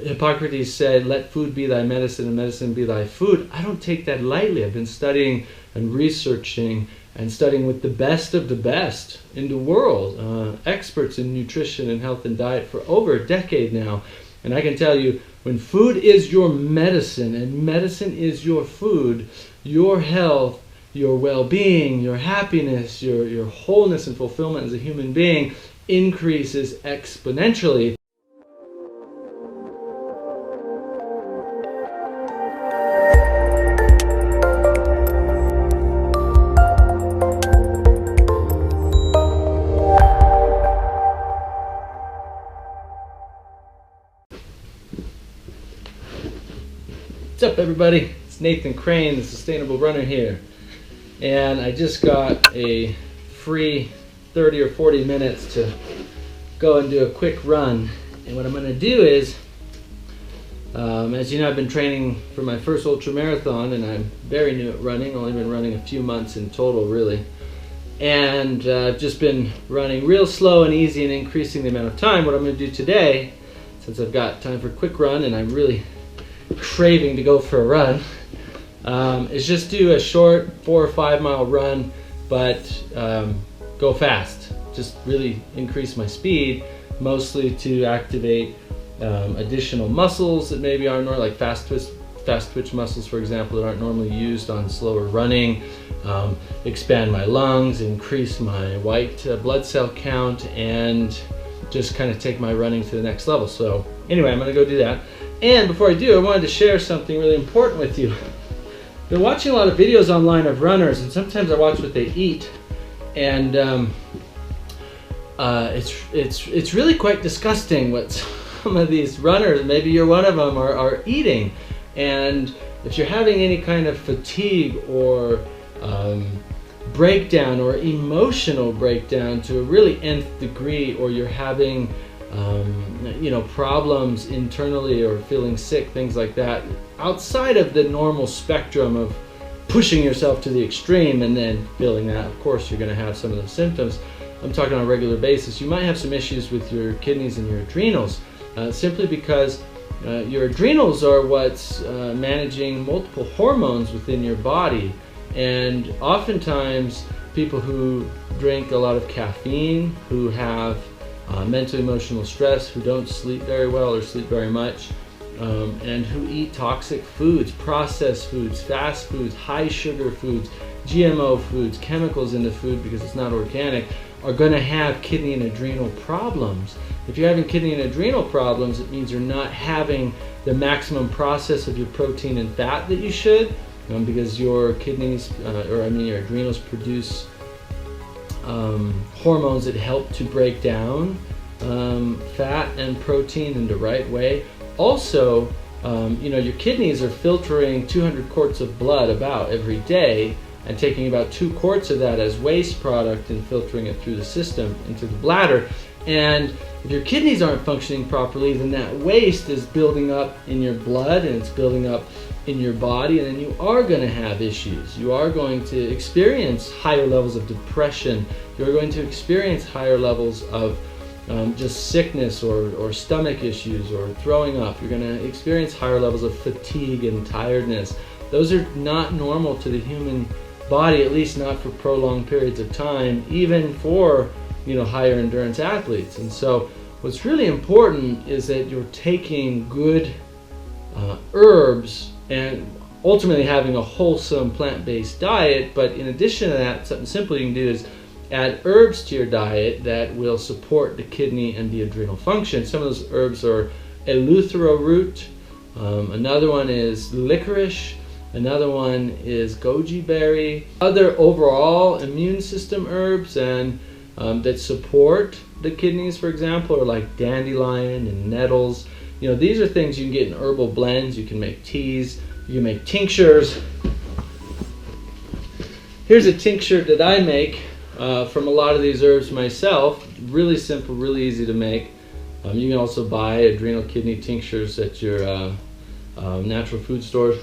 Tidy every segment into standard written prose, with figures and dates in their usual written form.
Hippocrates said, let food be thy medicine and medicine be thy food. I don't take that lightly. I've been studying and researching and studying with the best of the best in the world, experts in nutrition and health and diet for over a decade now. And I can tell you, when food is your medicine and medicine is your food, your health, your well-being, your happiness, your wholeness and fulfillment as a human being increases exponentially. What's up, everybody? It's Nathan Crane, the Sustainable Runner here, and I just got a free 30 or 40 minutes to go and do a quick run. And what I'm going to do is, as you know, I've been training for my first ultra marathon, and I'm very new at running. Only been running a few months in total, really, and I've just been running real slow and easy and increasing the amount of time. What I'm going to do today, since I've got time for a quick run and I'm really craving to go for a run, is just do a short 4 or 5 mile run, but go fast. Just really increase my speed, mostly to activate additional muscles that maybe aren't normally, like fast twitch muscles, for example, that aren't normally used on slower running, expand my lungs, increase my white blood cell count, and just kind of take my running to the next level. So anyway, I'm going to go do that. And before I do, I wanted to share something really important with you. I've been watching a lot of videos online of runners, and sometimes I watch what they eat, and it's really quite disgusting what some of these runners, maybe you're one of them, are eating. And if you're having any kind of fatigue or breakdown or emotional breakdown to a really nth degree, or you're having problems internally or feeling sick, things like that, outside of the normal spectrum of pushing yourself to the extreme and then feeling that, of course, you're going to have some of those symptoms. I'm talking on a regular basis. You might have some issues with your kidneys and your adrenals, simply because your adrenals are what's managing multiple hormones within your body. And oftentimes, people who drink a lot of caffeine, who have mental emotional stress, who don't sleep very well or sleep very much, and who eat toxic foods, processed foods, fast foods, high sugar foods, GMO foods, chemicals in the food because it's not organic, are going to have kidney and adrenal problems. If you're having kidney and adrenal problems, it means you're not having the maximum process of your protein and fat that you should, because your kidneys, your adrenals produce hormones that help to break down fat and protein in the right way. Also, your kidneys are filtering 200 quarts of blood about every day and taking about 2 quarts of that as waste product and filtering it through the system into the bladder. And if your kidneys aren't functioning properly, then that waste is building up in your blood and it's building up in your body, and then you are going to have issues. You are going to experience higher levels of depression. You're going to experience higher levels of just sickness or stomach issues or throwing up. You're going to experience higher levels of fatigue and tiredness. Those are not normal to the human body, at least not for prolonged periods of time, even for higher endurance athletes. And so what's really important is that you're taking good herbs and ultimately having a wholesome plant-based diet. But in addition to that, something simple you can do is add herbs to your diet that will support the kidney and the adrenal function. Some of those herbs are eleuthero root, another one is licorice, another one is goji berry. Other overall immune system herbs and that support the kidneys, for example, are like dandelion and nettles. These are things you can get in herbal blends. You can make teas, you can make tinctures. Here's a tincture that I make from a lot of these herbs myself. Really simple, really easy to make. You can also buy adrenal kidney tinctures at your natural food stores.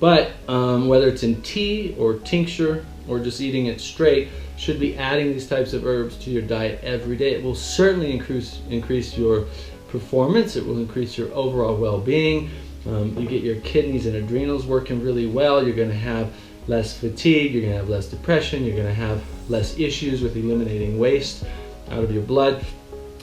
But whether it's in tea or tincture or just eating it straight, should be adding these types of herbs to your diet every day. It will certainly increase your performance. It will increase your overall well-being. You get your kidneys and adrenals working really well. You're going to have less fatigue. You're going to have less depression. You're going to have less issues with eliminating waste out of your blood.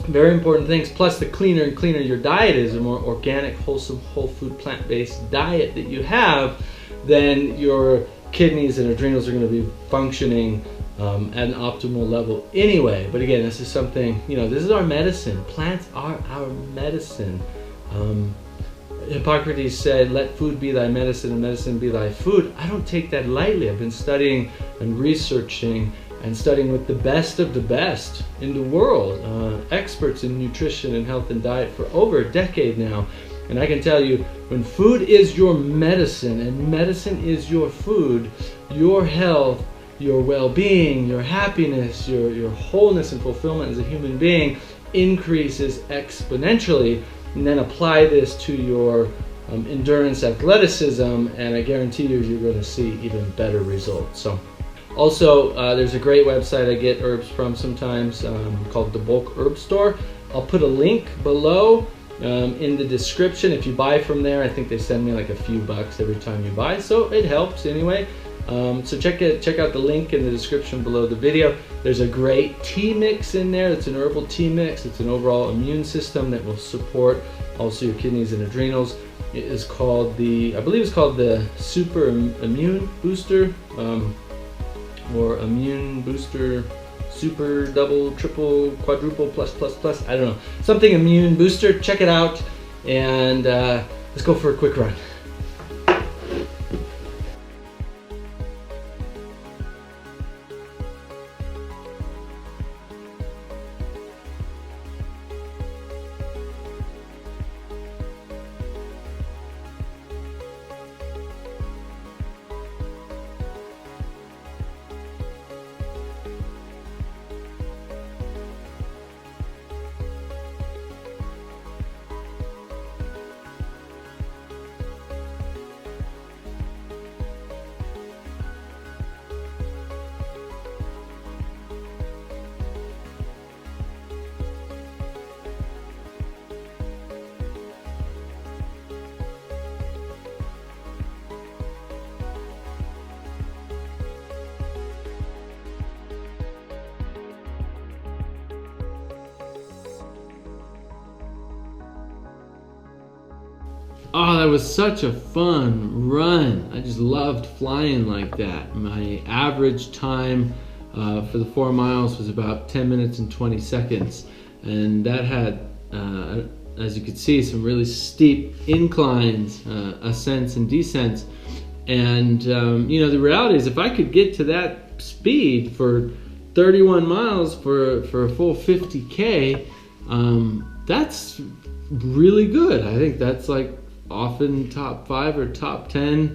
Very important things. Plus, the cleaner and cleaner your diet is, the more organic, wholesome, whole food, plant-based diet that you have, then your kidneys and adrenals are going to be functioning at an optimal level anyway. But again, this is something, this is our medicine. Plants are our medicine. Hippocrates said, "Let food be thy medicine and medicine be thy food." I don't take that lightly. I've been studying and researching and studying with the best of the best in the world, experts in nutrition and health and diet for over a decade now. And I can tell you, when food is your medicine and medicine is your food, your health, your well-being, your happiness, your wholeness and fulfillment as a human being increases exponentially. And then apply this to your endurance, athleticism, and I guarantee you're going to see even better results. So, also, there's a great website I get herbs from sometimes called the Bulk Herb Store. I'll put a link below in the description. If you buy from there, I think they send me like a few bucks every time you buy, so it helps anyway. So check out the link in the description below the video. There's a great tea mix in there. It's an herbal tea mix. It's an overall immune system that will support also your kidneys and adrenals. It is called I believe it's called the Super Immune Booster, or Immune Booster Super Double Triple Quadruple Plus. I don't know, something Immune Booster. Check it out, and let's go for a quick run. Oh, that was such a fun run. I just loved flying like that. My average time for the 4 miles was about 10 minutes and 20 seconds. And that had, as you could see, some really steep inclines, ascents and descents. And, the reality is, if I could get to that speed for 31 miles for a full 50K, that's really good. I think that's like often top 5 or top 10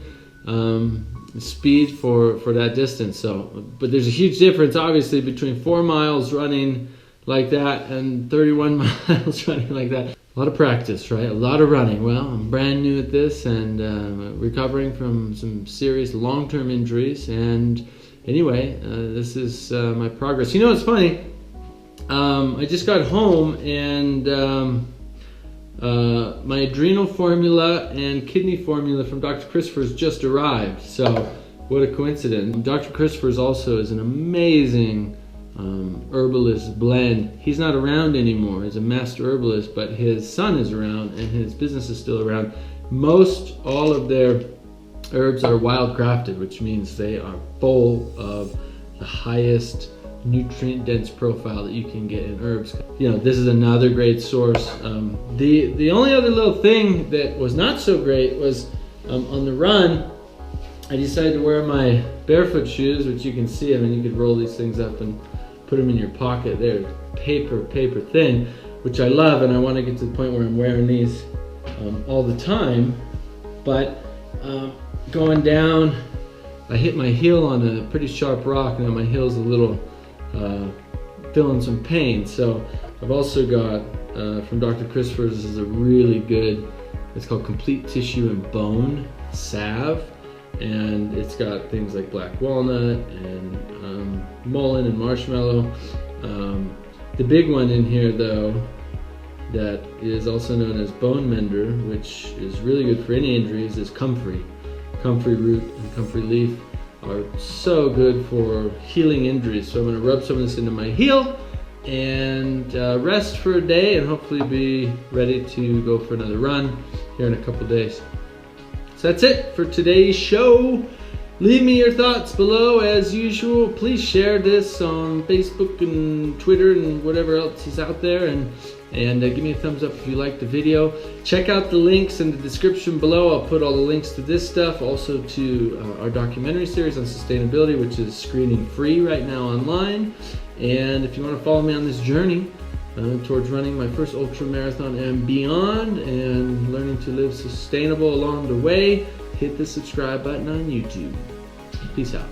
speed for that distance. So, but there's a huge difference obviously between 4 miles running like that and 31 miles running like that. A lot of practice, right? A lot of running. Well, I'm brand new at this and recovering from some serious long-term injuries. And anyway, this is my progress. It's funny. I just got home and my adrenal formula and kidney formula from Dr. Christopher's just arrived. So what a coincidence. Dr. Christopher's also is an amazing herbalist blend. He's not around anymore. He's a master herbalist, but his son is around and his business is still around. Most all of their herbs are wild crafted, which means they are full of the highest nutrient dense profile that you can get in herbs. This is another great source. The only other little thing that was not so great was on the run, I decided to wear my barefoot shoes, which you can see. I mean, you could roll these things up and put them in your pocket. They're paper thin, which I love, and I want to get to the point where I'm wearing these all the time. But going down, I hit my heel on a pretty sharp rock. Now my heel's a little feeling some pain. So I've also got from Dr. Christopher's, this is a really good, it's called Complete Tissue and Bone Salve, and it's got things like black walnut and mullein and marshmallow. The big one in here though that is also known as bone mender, which is really good for any injuries, is comfrey. Comfrey root and comfrey leaf are so good for healing injuries. So I'm going to rub some of this into my heel and rest for a day, and hopefully be ready to go for another run here in a couple days. So that's it for today's show. Leave me your thoughts below as usual. Please share this on Facebook and Twitter and whatever else is out there, and give me a thumbs up if you liked the video. Check out the links in the description below. I'll put all the links to this stuff, also to our documentary series on sustainability, which is screening free right now online. And if you want to follow me on this journey towards running my first ultra marathon and beyond, and learning to live sustainable along the way, hit the subscribe button on YouTube. Peace out.